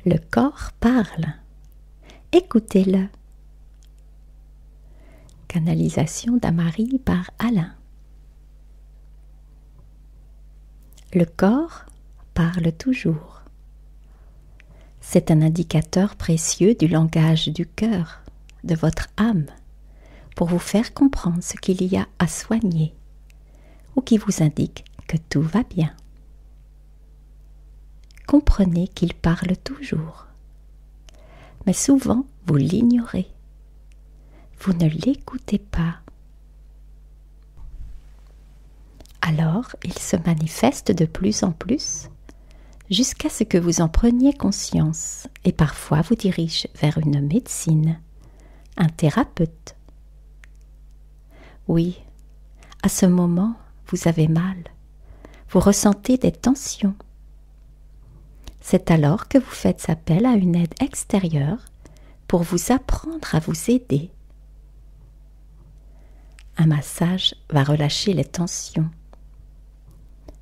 Le corps parle. Écoutez-le. Canalisation d'Amarie par Alain. Le corps parle toujours. C'est un indicateur précieux du langage du cœur, de votre âme, pour vous faire comprendre ce qu'il y a à soigner ou qui vous indique que tout va bien. Comprenez qu'il parle toujours, mais souvent vous l'ignorez. Vous ne l'écoutez pas. Alors, il se manifeste de plus en plus jusqu'à ce que vous en preniez conscience et parfois vous dirige vers une médecine, un thérapeute. Oui, à ce moment, vous avez mal, vous ressentez des tensions. C'est alors que vous faites appel à une aide extérieure pour vous apprendre à vous aider. Un massage va relâcher les tensions.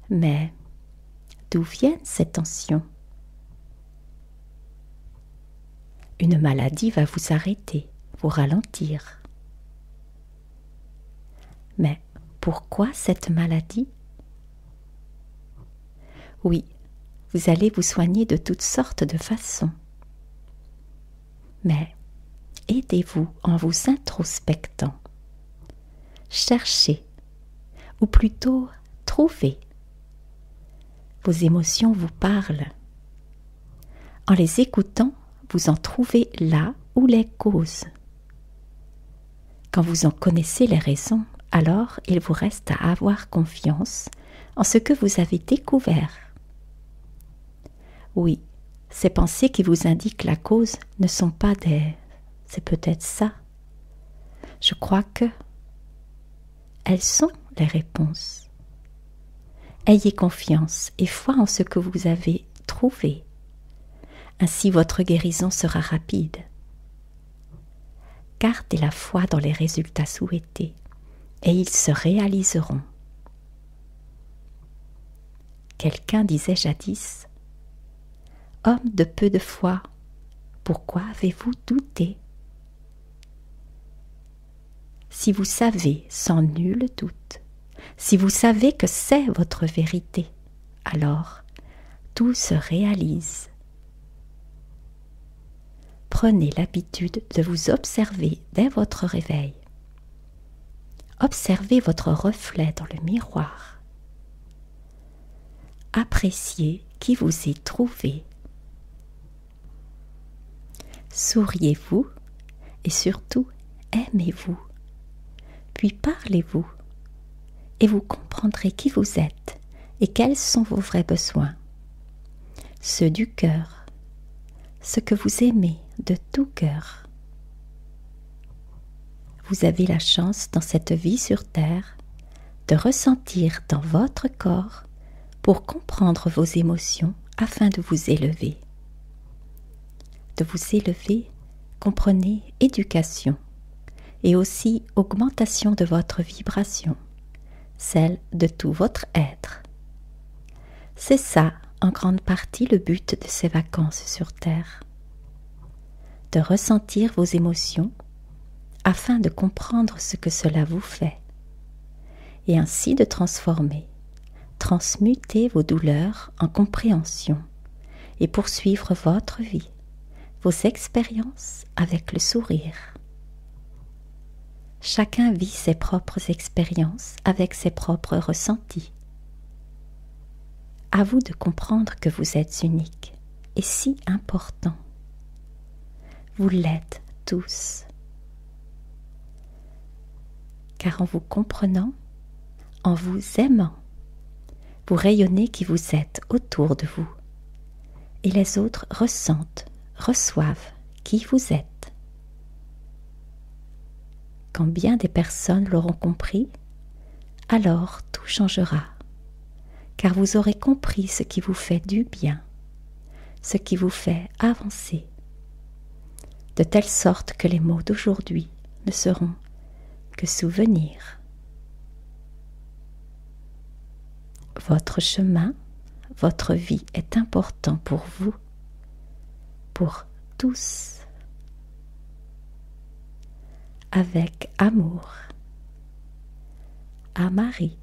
Mais d'où viennent ces tensions? Une maladie va vous arrêter, vous ralentir. Mais pourquoi cette maladie? Oui, vous allez vous soigner de toutes sortes de façons. Mais aidez-vous en vous introspectant. Cherchez, ou plutôt trouvez. Vos émotions vous parlent. En les écoutant, vous en trouvez là où les causes. Quand vous en connaissez les raisons, alors il vous reste à avoir confiance en ce que vous avez découvert. Oui, ces pensées qui vous indiquent la cause ne sont pas des... C'est peut-être ça. Je crois que... Elles sont les réponses. Ayez confiance et foi en ce que vous avez trouvé. Ainsi votre guérison sera rapide. Gardez la foi dans les résultats souhaités et ils se réaliseront. Quelqu'un disait jadis: « Homme de peu de foi, pourquoi avez-vous douté ?» Si vous savez sans nul doute, si vous savez que c'est votre vérité, alors tout se réalise. Prenez l'habitude de vous observer dès votre réveil. Observez votre reflet dans le miroir. Appréciez qui vous est trouvé. Souriez-vous et surtout aimez-vous. Puis parlez-vous et vous comprendrez qui vous êtes et quels sont vos vrais besoins. Ceux du cœur, ce que vous aimez de tout cœur. Vous avez la chance dans cette vie sur terre de ressentir dans votre corps pour comprendre vos émotions afin de vous élever. De vous élever, comprenez éducation et aussi augmentation de votre vibration, celle de tout votre être. C'est ça, en grande partie, le but de ces vacances sur Terre. De ressentir vos émotions afin de comprendre ce que cela vous fait et ainsi de transformer, transmuter vos douleurs en compréhension et poursuivre votre vie, vos expériences avec le sourire. Chacun vit ses propres expériences avec ses propres ressentis. À vous de comprendre que vous êtes unique et si important. Vous l'êtes tous. Car en vous comprenant, en vous aimant, vous rayonnez qui vous êtes autour de vous et les autres ressentent, reçoivent qui vous êtes. Quand bien des personnes l'auront compris, alors tout changera, car vous aurez compris ce qui vous fait du bien, ce qui vous fait avancer, de telle sorte que les mots d'aujourd'hui ne seront que souvenirs. Votre chemin, votre vie est important pour vous. pour tous. Avec amour, à Marie.